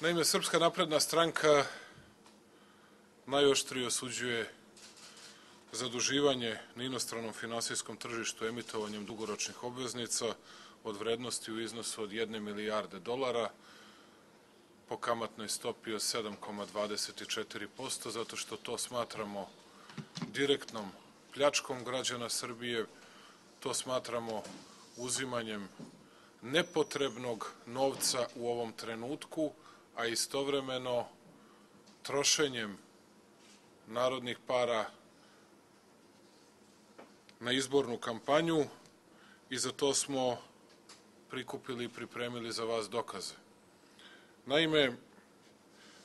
Naime, Srpska napredna stranka najoštrije osuđuje zaduživanje na inostranom finansijskom tržištu emitovanjem dugoročnih obveznica od vrednosti u iznosu od 1 milijarde dolara po kamatnoj stopi od 7,24%, zato što to smatramo direktnom pljačkom građana Srbije, to smatramo uzimanjem nepotrebnog novca u ovom trenutku, a istovremeno trošenjem narodnih para na izbornu kampanju i za to smo prikupili i pripremili za vas dokaze. Naime,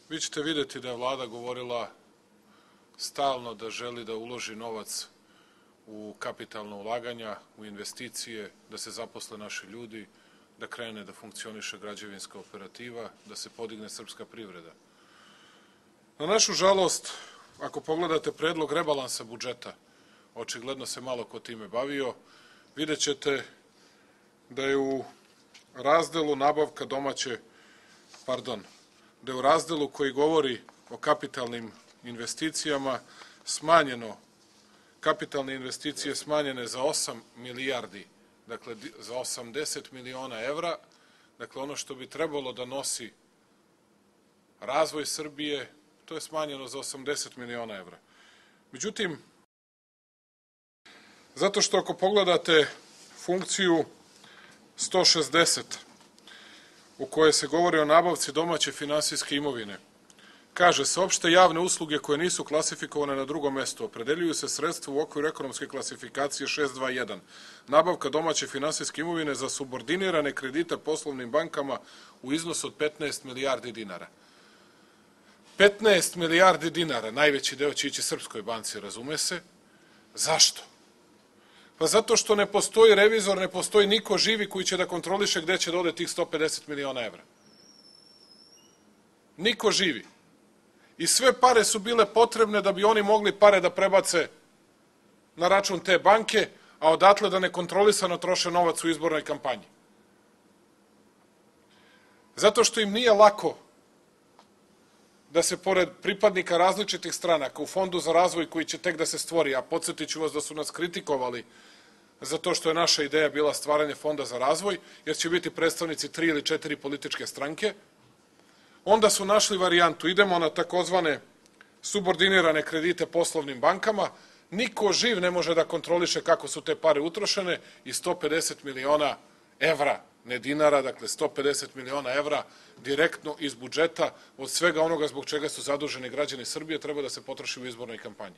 vi ćete vidjeti da je vlada govorila stalno da želi da uloži novac u kapitalna ulaganja, u investicije, da se zaposle naši ljudi, da krene da funkcioniše građevinska operativa, da se podigne srpska privreda. Na našu žalost, ako pogledate predlog rebalansa budžeta, očigledno se malo ko time bavio, vidjet ćete da je u razdelu nabavka domaće, da je u razdelu koji govori o kapitalnim investicijama smanjeno, kapitalne investicije smanjene za 8 milijardi, dakle za 80 miliona evra, dakle ono što bi trebalo da nosi razvoj Srbije, to je smanjeno za 80 miliona evra. Međutim, zato što ako pogledate funkciju 160 u kojoj se govori o nabavci domaće finansijske imovine, kaže se opšte javne usluge koje nisu klasifikovane na drugom mestu, opredeljuju se sredstva u okviru ekonomske klasifikacije 621, nabavka domaće finansijske imovine za subordinirane kredite poslovnim bankama u iznosu od 15 milijardi dinara. 15 milijardi dinara, najveći deo će ići Srpskoj banci, razume se. Zašto? Pa zato što ne postoji revizor, ne postoji niko živi koji će da kontroliše gde će da ode tih 150 miliona evra. Niko živi. I sve pare su bile potrebne da bi oni mogli pare da prebace na račun te banke, a odatle da nekontrolisano troše novac u izbornoj kampanji. Zato što im nije lako da se pored pripadnika različitih stranaka u Fondu za razvoj koji će tek da se stvori, a podsjetit ću vas da su nas kritikovali za to što je naša ideja bila stvaranje Fonda za razvoj, jer će biti predstavnici 3 ili 4 političke stranke, onda su našli varijantu, idemo na takozvane subordinirane kredite poslovnim bankama, niko živ ne može da kontroliše kako su te pare utrošene i 150 miliona evra, ne dinara, dakle 150 miliona evra direktno iz budžeta od svega onoga zbog čega su zaduženi građani Srbije treba da se potroši u izbornoj kampanji.